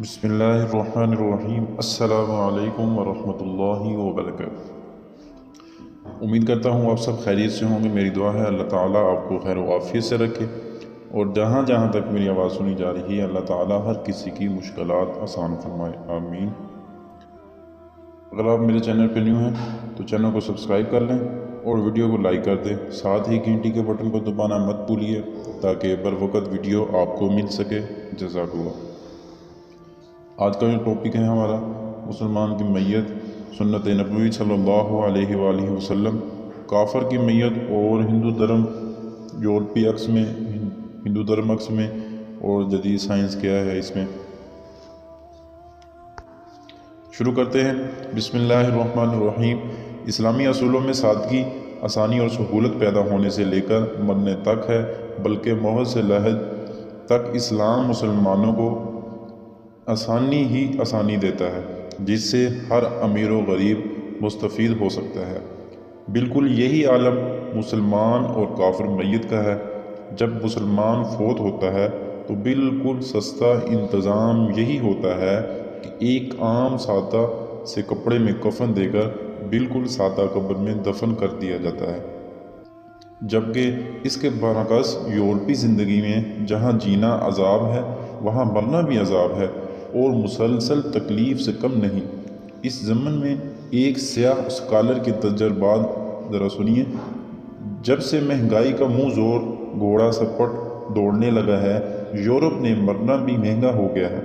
بسم اللہ الرحمن الرحیم۔ السلام علیکم ورحمۃ اللہ وبرکاتہ۔ امید کرتا ہوں آپ سب خیریت سے ہوں گے۔ میری دعا ہے اللہ تعالیٰ آپ کو خیر و عافیت سے رکھے، اور جہاں جہاں تک میری آواز سنی جا رہی ہے اللہ تعالیٰ ہر کسی کی مشکلات آسان فرمائے، آمین۔ اگر آپ میرے چینل پہ نیو ہیں تو چینل کو سبسکرائب کر لیں اور ویڈیو کو لائک کر دیں، ساتھ ہی گھنٹی کے بٹن کو دبانا مت بھولیے تاکہ بر وقت ویڈیو آپ کو مل سکے۔ جزاک اللہ۔ آج کا جو ٹاپک ہے ہمارا مسلمان کی میت، سنت نبوی صلی اللہ علیہ وآلہ وسلم، کافر کی میت اور ہندو دھرم یورپی عکس میں، ہندو دھرم عکس میں، اور جدید سائنس کیا ہے اس میں۔ شروع کرتے ہیں۔ بسم اللہ الرحمن الرحیم۔ اسلامی اصولوں میں سادگی، آسانی اور سہولت پیدا ہونے سے لے کر مرنے تک ہے، بلکہ محض سے لحد تک اسلام مسلمانوں کو آسانی ہی آسانی دیتا ہے، جس سے ہر امیر و غریب مستفید ہو سکتا ہے۔ بالکل یہی عالم مسلمان اور کافر میت کا ہے۔ جب مسلمان فوت ہوتا ہے تو بالکل سستا انتظام یہی ہوتا ہے کہ ایک عام سادہ سے کپڑے میں کفن دے کر بالکل سادہ قبر میں دفن کر دیا جاتا ہے، جبکہ اس کے برعکس یورپی زندگی میں جہاں جینا عذاب ہے وہاں مرنا بھی عذاب ہے، اور مسلسل تکلیف سے کم نہیں۔ اس ضمن میں ایک سیاہ اسکالر کے تجربات ذرا سنیے۔ جب سے مہنگائی کا منہ زور گھوڑا سپٹ دوڑنے لگا ہے، یورپ میں مرنا بھی مہنگا ہو گیا ہے۔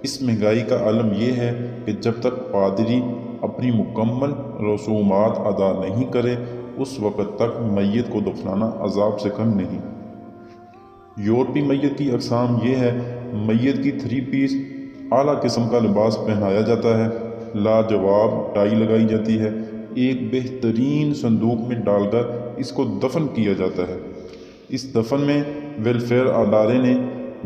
اس مہنگائی کا عالم یہ ہے کہ جب تک پادری اپنی مکمل رسومات ادا نہیں کرے اس وقت تک میت کو دفنانا عذاب سے کم نہیں۔ یورپی میت کی اقسام یہ ہے: میت کی 3 پیس اعلیٰ قسم کا لباس پہنایا جاتا ہے، لاجواب ٹائی لگائی جاتی ہے، ایک بہترین صندوق میں ڈال کر اس کو دفن کیا جاتا ہے۔ اس دفن میں ویلفیئر ادارے نے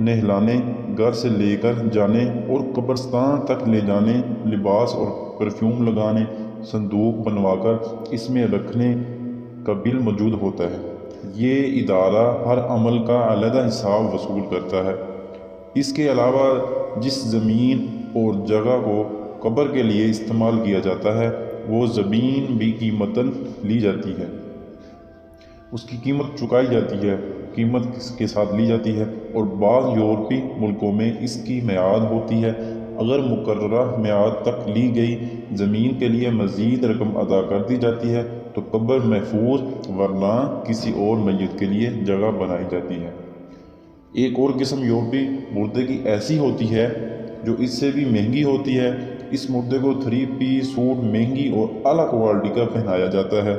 نہلانے، گھر سے لے کر جانے اور قبرستان تک لے جانے، لباس اور پرفیوم لگانے، صندوق بنوا کر اس میں رکھنے کا بل موجود ہوتا ہے۔ یہ ادارہ ہر عمل کا علیحدہ حساب وصول کرتا ہے۔ اس کے علاوہ جس زمین اور جگہ کو قبر کے لیے استعمال کیا جاتا ہے وہ زمین بھی قیمتاً لی جاتی ہے، اس کی قیمت چکائی جاتی ہے، قیمت کے ساتھ لی جاتی ہے، اور بعض یورپی ملکوں میں اس کی میعاد ہوتی ہے۔ اگر مقررہ میعاد تک لی گئی زمین کے لیے مزید رقم ادا کر دی جاتی ہے تو قبر محفوظ، ورنہ کسی اور میت کے لیے جگہ بنائی جاتی ہے۔ ایک اور قسم یورپی مردے کی ایسی ہوتی ہے جو اس سے بھی مہنگی ہوتی ہے۔ اس مردے کو 3 پیس سوٹ مہنگی اور اعلیٰ کوالٹی کا پہنایا جاتا ہے،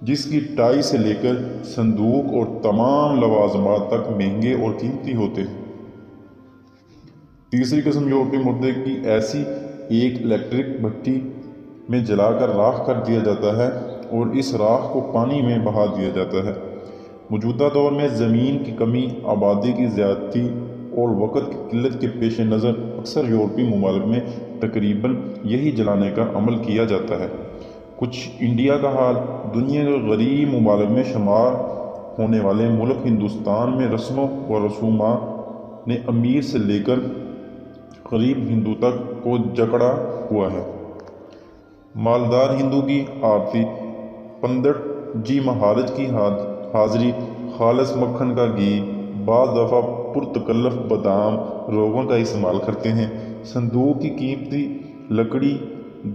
جس کی ٹائی سے لے کر صندوق اور تمام لوازمات تک مہنگے اور قیمتی ہوتے ہیں۔ تیسری قسم یورپی مردے کی ایسی ایک الیکٹرک بھٹی میں جلا کر راکھ کر دیا جاتا ہے اور اس راکھ کو پانی میں بہا دیا جاتا ہے۔ موجودہ دور میں زمین کی کمی، آبادی کی زیادتی اور وقت کی قلت کے پیش نظر اکثر یورپی ممالک میں تقریباً یہی جلانے کا عمل کیا جاتا ہے۔ کچھ انڈیا کا حال۔ دنیا کے غریب ممالک میں شمار ہونے والے ملک ہندوستان میں رسموں و رسومات نے امیر سے لے کر غریب ہندو تک کو جکڑا ہوا ہے۔ مالدار ہندو کی آرتی، پندٹ جی مہاراج کی حاضری، خالص مکھن کا گھی، بعض دفعہ پرتکلف بادام، روغن کا استعمال کرتے ہیں۔ صندوق کی قیمتی لکڑی،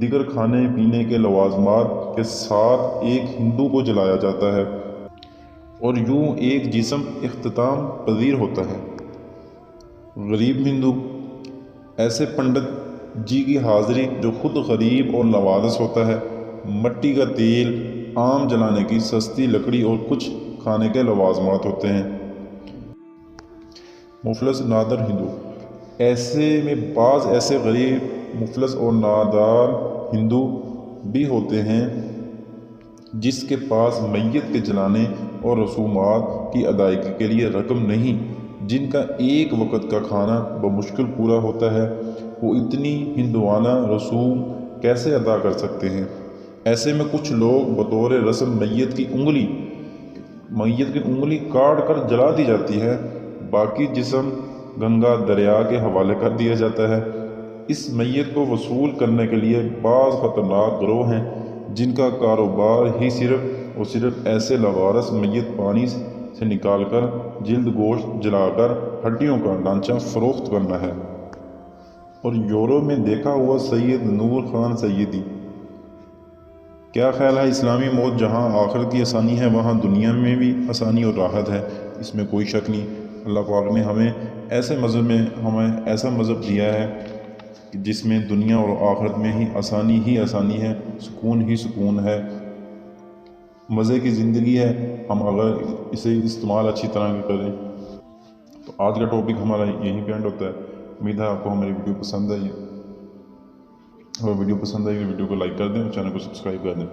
دیگر کھانے پینے کے لوازمات کے ساتھ ایک ہندو کو جلایا جاتا ہے، اور یوں ایک جسم اختتام پذیر ہوتا ہے۔ غریب ہندو، ایسے پنڈت جی کی حاضری جو خود غریب اور لاوارث ہوتا ہے، مٹی کا تیل، عام جلانے کی سستی لکڑی اور کچھ کھانے کے لوازمات ہوتے ہیں۔ مفلس نادار ہندو، ایسے میں بعض ایسے غریب، مفلس اور نادار ہندو بھی ہوتے ہیں جس کے پاس میت کے جلانے اور رسومات کی ادائیگی کے لیے رقم نہیں، جن کا ایک وقت کا کھانا بمشکل پورا ہوتا ہے۔ وہ اتنی ہندوانہ رسوم کیسے ادا کر سکتے ہیں؟ ایسے میں کچھ لوگ بطور رسم میت کی انگلی کاٹ کر جلا دی جاتی ہے، باقی جسم گنگا دریا کے حوالے کر دیا جاتا ہے۔ اس میت کو وصول کرنے کے لیے بعض خطرناک گروہ ہیں جن کا کاروبار ہی صرف اور صرف ایسے لاوارث میت پانی سے نکال کر جلد گوشت جلا کر ہڈیوں کا ڈھانچہ فروخت کرنا ہے۔ اور یورپ میں دیکھا ہوا سید نور خان سیدی، کیا خیال ہے؟ اسلامی موت جہاں آخرت کی آسانی ہے وہاں دنیا میں بھی آسانی اور راحت ہے، اس میں کوئی شک نہیں۔ اللہ پاک نے ہمیں ایسا مذہب دیا ہے کہ جس میں دنیا اور آخرت میں ہی آسانی ہے، سکون ہی سکون ہے، مزے کی زندگی ہے۔ ہم اگر اسے استعمال اچھی طرح کریں تو آج کا ٹاپک ہمارا یہیں پہ اینڈ ہوتا ہے۔ امید ہے آپ کو ہماری ویڈیو پسند آئی ہے، اور ویڈیو پسند آئی تو ویڈیو کو لائک کر دیں اور چینل کو سبسکرائب کر دیں۔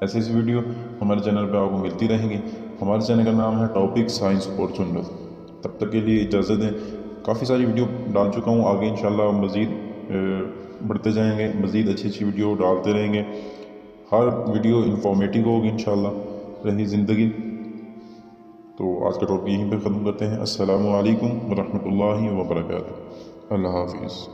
ایسے ویڈیو ہمارے چینل پہ آپ کو ملتی رہیں گی۔ ہمارے چینل کا نام ہے ٹاپک سائنس اور سنت۔ تب تک کے لیے اجازت دیں، کافی ساری ویڈیو ڈال چکا ہوں، آگے انشاءاللہ مزید بڑھتے جائیں گے، مزید اچھی ویڈیو ڈالتے رہیں گے۔ ہر ویڈیو انفارمیٹیو ہوگی انشاءاللہ، رہی زندگی۔ تو آج کا ٹاپک یہیں پہ ختم کرتے ہیں۔ السلام علیکم ورحمۃ اللہ وبرکاتہ۔ اللہ حافظ۔